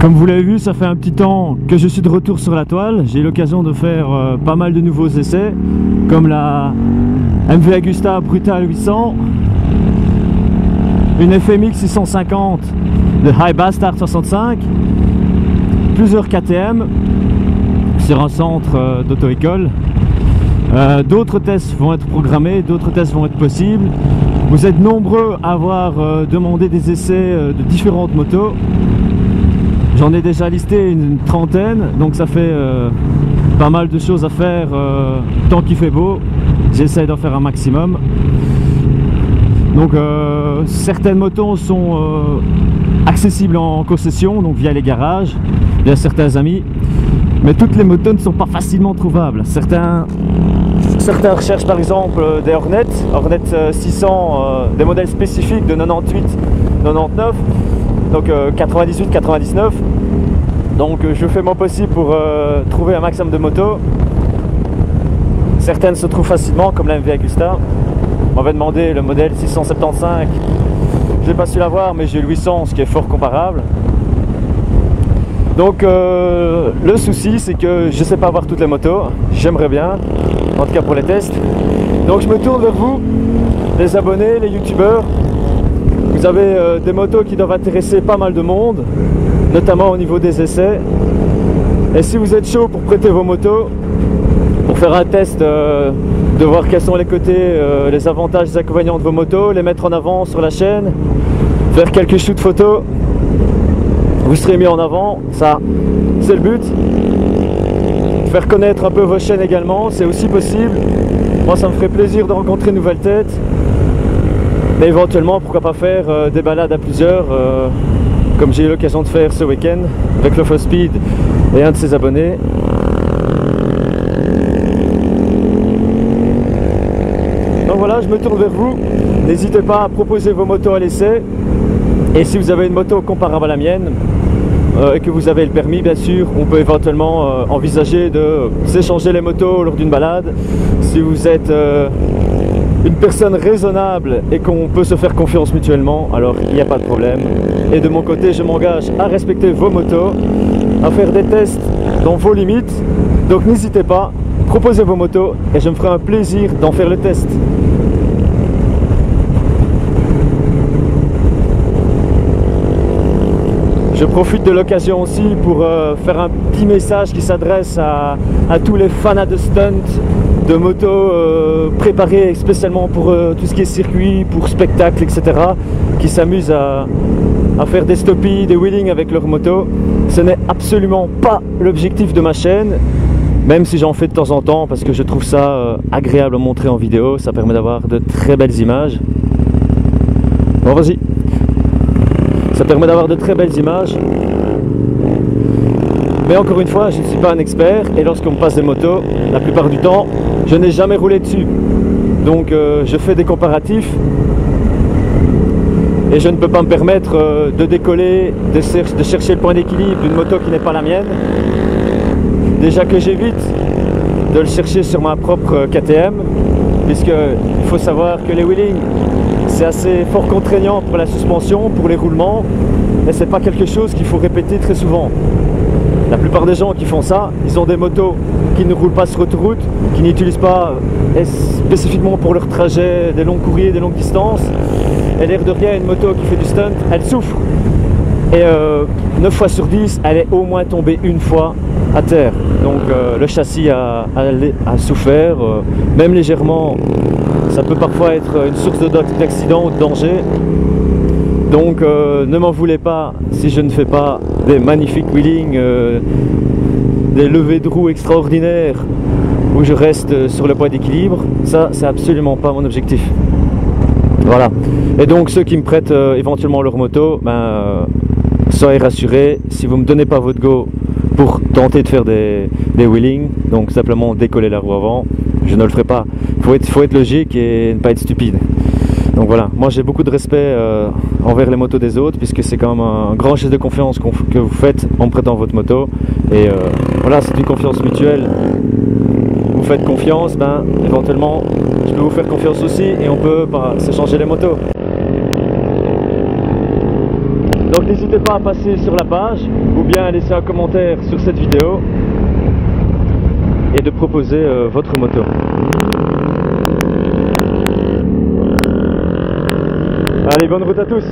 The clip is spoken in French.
Comme vous l'avez vu, ça fait un petit temps que je suis de retour sur la toile. J'ai eu l'occasion de faire pas mal de nouveaux essais, comme la MV Agusta Brutal 800, une FMX 650 de High Bastard 65, plusieurs KTM sur un centre d'auto-école. D'autres tests vont être programmés, d'autres tests vont être possibles. Vous êtes nombreux à avoir demandé des essais de différentes motos. J'en ai déjà listé une trentaine, donc ça fait pas mal de choses à faire tant qu'il fait beau. J'essaie d'en faire un maximum. Donc certaines motos sont accessibles en concession, donc via les garages, via certains amis. Mais toutes les motos ne sont pas facilement trouvables. Certains recherchent par exemple des Hornet 600, des modèles spécifiques de 98, 99. Donc 98, 99. Donc je fais mon possible pour trouver un maximum de motos. Certaines se trouvent facilement, comme la MV Agusta. On m'avait demandé le modèle 675. Je n'ai pas su l'avoir, mais j'ai le 800, ce qui est fort comparable. Donc le souci, c'est que je ne sais pas avoir toutes les motos. J'aimerais bien, en tout cas pour les tests. Donc je me tourne vers vous, les abonnés, les youtubeurs. Vous avez des motos qui doivent intéresser pas mal de monde, notamment au niveau des essais. Et si vous êtes chaud pour prêter vos motos, pour faire un test, de voir quels sont les côtés, les avantages, les inconvénients de vos motos, les mettre en avant sur la chaîne, faire quelques shoots photos, vous serez mis en avant, ça c'est le but. Faire connaître un peu vos chaînes également, c'est aussi possible. Moi ça me ferait plaisir de rencontrer de nouvelles têtes. Mais éventuellement, pourquoi pas faire des balades à plusieurs, comme j'ai eu l'occasion de faire ce week-end avec le Faux Speed et un de ses abonnés. Donc voilà, je me tourne vers vous. N'hésitez pas à proposer vos motos à l'essai. Et si vous avez une moto comparable à la mienne, et que vous avez le permis, bien sûr, on peut éventuellement envisager de s'échanger les motos lors d'une balade. Si vous êtes une personne raisonnable et qu'on peut se faire confiance mutuellement, alors il n'y a pas de problème. Et de mon côté, je m'engage à respecter vos motos, à faire des tests dans vos limites. Donc n'hésitez pas, proposez vos motos et je me ferai un plaisir d'en faire le test. Je profite de l'occasion aussi pour faire un petit message qui s'adresse à tous les fans de stunt, de motos préparées spécialement pour tout ce qui est circuit, pour spectacle, etc. qui s'amusent à faire des stoppies, des wheelings avec leur moto. Ce n'est absolument pas l'objectif de ma chaîne, même si j'en fais de temps en temps parce que je trouve ça agréable à montrer en vidéo. Ça permet d'avoir de très belles images. Bon, vas-y. Ça permet d'avoir de très belles images. Mais encore une fois, je ne suis pas un expert et lorsqu'on me passe des motos, la plupart du temps, je n'ai jamais roulé dessus. Donc je fais des comparatifs et je ne peux pas me permettre de décoller, de chercher le point d'équilibre d'une moto qui n'est pas la mienne. Déjà que j'évite de le chercher sur ma propre KTM, puisqu'il faut savoir que les wheelings, c'est assez fort contraignant pour la suspension, pour les roulements, mais c'est pas quelque chose qu'il faut répéter très souvent. La plupart des gens qui font ça, ils ont des motos qui ne roulent pas sur autoroute, qui n'utilisent pas spécifiquement pour leur trajet des longs courriers, des longues distances. Et l'air de rien, une moto qui fait du stunt, elle souffre. Et 9 fois sur 10, elle est au moins tombée une fois à terre. Donc le châssis a souffert, même légèrement. Ça peut parfois être une source d'accident ou de danger. Donc ne m'en voulez pas si je ne fais pas des magnifiques wheelings, des levées de roues extraordinaires où je reste sur le point d'équilibre. Ça, c'est absolument pas mon objectif. Voilà. Et donc ceux qui me prêtent éventuellement leur moto, soyez rassurés, si vous ne me donnez pas votre go pour tenter de faire des wheelings, donc simplement décoller la roue avant, je ne le ferai pas. Il faut être logique et ne pas être stupide. Donc voilà, moi j'ai beaucoup de respect envers les motos des autres, puisque c'est quand même un grand geste de confiance que vous faites en me prêtant votre moto. Et voilà, c'est une confiance mutuelle. Vous faites confiance, éventuellement je peux vous faire confiance aussi et on peut s'échanger les motos. Donc n'hésitez pas à passer sur la page ou bien à laisser un commentaire sur cette vidéo et de proposer votre moto. Allez, bonne route à tous!